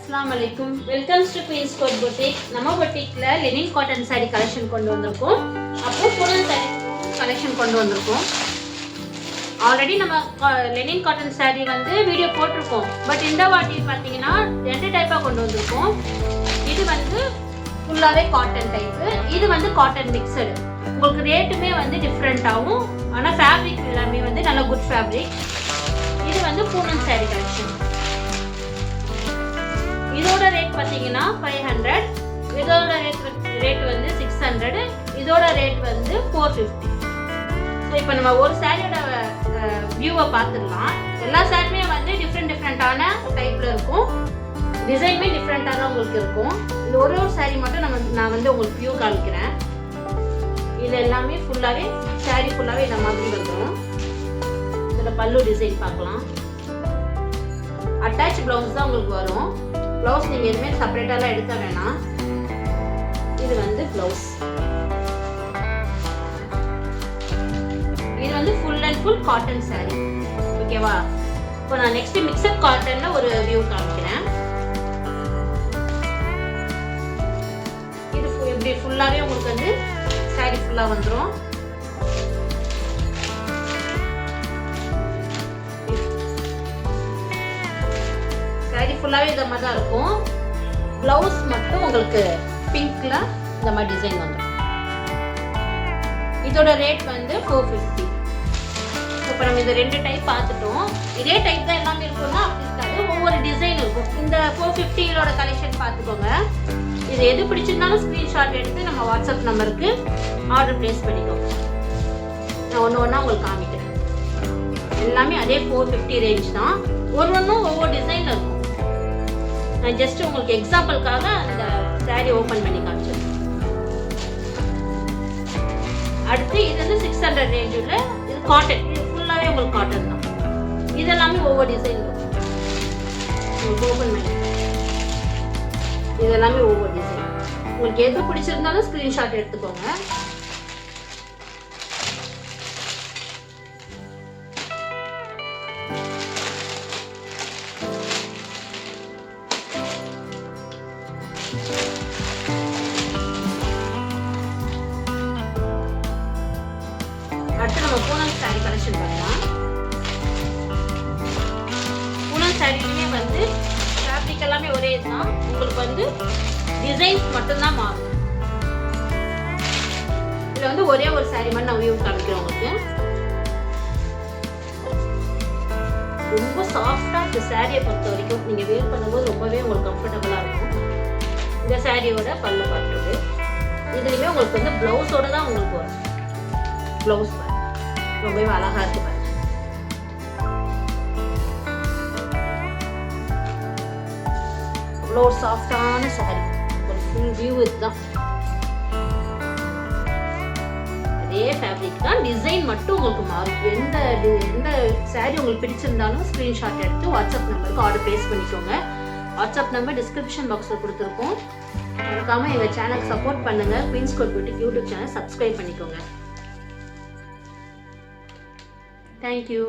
अस्सलाम वालेकुम welcomes to Queens Court boutique நம்ம புட்டிக்ல லினன் காட்டன் saree கலெக்ஷன் கொண்டு வந்திருக்கோம் அப்புறம் பூனல் saree கலெக்ஷன் கொண்டு வந்திருக்கோம் ஆல்ரெடி நம்ம லினன் காட்டன் saree வந்து வீடியோ போட்டுருக்கோம் பட் இந்த வாட்டி பாத்தீங்கன்னா ரெண்டு டைப்பா கொண்டு வந்திருக்கோம் இது வந்து ஃபுல்லாவே காட்டன் டைப் இது வந்து காட்டன் மிக்ஸ்டு உங்களுக்கு ரேட்டுமே வந்து டிஃபரண்ட் ஆகும் ஆனா ஃபேப்ரிக் எல்லாமே வந்து நல்ல குட் ஃபேப்ரிக் இது வந்து பூனல் saree கலெக்ஷன் இதோட ரேட் பாத்தீங்கன்னா 500 இதோட ரேட் வந்து 600 இதோட ரேட் வந்து 450 சோ இப்போ நம்ம ஒரு சாரியோட வியூவை பார்த்துடலாம் எல்லா சாரியுமே வந்து டிஃபரண்டான டைப்ல இருக்கும் டிசைனுமே டிஃபரண்டா தான் உங்களுக்கு இருக்கும் இது ஒரு சாரி மட்டும் நான் வந்து உங்களுக்கு வியூ காமிக்கிறேன் இது எல்லாமே ஃபுல்லாவே சாரி ஃபுல்லாவே இந்த மாதிரி வந்துரும் இதோட பல்லு டிசைன் பார்க்கலாம் அட்டாச் ப்ளவுஸ் தான் உங்களுக்கு வரும் ப்ளவுஸ் நீங்க எதுமே செப்பரேட்டாலாம் எடுக்க வேணாம் இது வந்து ப்ளவுஸ் இது வந்து full and full cotton saree ஓகேவா இப்போ நான் நெக்ஸ்ட் மிக்ஸ்ட் காட்டன்ல ஒரு வியூ காமிக்கிறேன் இது இப்படி ஃபுல்லாவே உங்களுக்கு வந்து saree ஃபுல்லா வந்துரும் ஃபுல்லாவே இந்த மாதிரி தான் இருக்கும் ப்ளவுஸ் மட்டும் உங்களுக்கு பிங்க்ல இந்த மாதிரி டிசைன் வந்துடும் இதோட ரேட் வந்து 450 இப்போ நம்ம இந்த ரெண்டு டைப் பார்த்துட்டோம் இதே டைப் தான் எல்லாமே இருக்கும்னா அப்படி இருக்காது ஒவ்வொரு டிசைன் இருக்கும் இந்த 450 இதோட கலெக்ஷன் பார்த்துக்கோங்க இது எது பிடிச்சிருந்தாலும் ஸ்கிரீன்ஷாட் எடுத்து நம்ம வாட்ஸ்அப் நம்பருக்கு ஆர்டர் பிளேஸ் பண்ணிக்கோங்க நான் ஒன்று உங்களுக்கு காமிக்கிறேன் எல்லாமே அதே 450 ரேஞ்ச் தான் ஒவ்வொன்றும் ஒவ்வொரு டிசைன்ல இருக்கும் நான் ஜஸ்ட் உங்களுக்கு எக்ஸாம்பிளுக்காக அந்த saree ஓபன் பண்ணி காமிச்சேன் அடுத்து இது வந்து 600 ரேஞ்சில் இது காட்டன் இது ஃபுல்லாவே உங்களுக்கு காட்டன் தான் இதெல்லாமே ஒவ்வொரு டிசைன் உங்களுக்கு ஓபன் பண்ணி இதெல்லாமே ஒவ்வொரு டிசைன் உங்களுக்கு எது பிடிச்சிருந்தாலும் ஸ்கிரீன்ஷாட் எடுத்துக்கோங்க அடுத்து நம்ம பூனல் saree கலெக்ஷன் பார்க்கலாம் பூனல் சாரியுமே வந்து ஃபேப்ரிக் எல்லாமே ஒரே தான் உங்களுக்கு வந்து டிசைன்ஸ் மட்டும் தான் மாறும் இதுல வந்து ஒரே ஒரு saree மட்டும் நான் வியூ காமிக்கிறேன் உங்களுக்கு ரொம்ப சாஃப்டா இந்த சாரியை பொறுத்த வரைக்கும் நீங்க வேர் பண்ணும்போது ரொம்பவே உங்களுக்கு கம்ஃபர்டபுளா இருக்கும் இந்த சாரியோட பல்லு பார்த்துட்டு இதுலயுமே உங்களுக்கு வந்து பிளவுஸோட தான் உங்களுக்கு வரும் ப்ளவுஸ் ரொம்பவே அழகா இருக்கு பாருங்க அவ்வளோ சாஃப்டான சாரி ஒரு ஃபுல் வியூ இதுதான் அதே ஃபேப்ரிக் தான் டிசைன் மட்டும் உங்களுக்கு மாறும் எந்த சாரி உங்களுக்கு பிடிச்சிருந்தாலும் ஸ்கிரீன்ஷாட் எடுத்து வாட்ஸ்அப் நம்பருக்கு ஆர்டர் பிளேஸ் பண்ணிக்கோங்க வாட்ஸ்அப் நம்பர் டிஸ்கிரிப்ஷன் பாக்ஸில் கொடுத்துருக்கோம் மறக்காம எங்கள் சேனலுக்கு சப்போர்ட் பண்ணுங்க Queens Code Boutique YouTube channel subscribe பண்ணிக்கோங்க Thank you.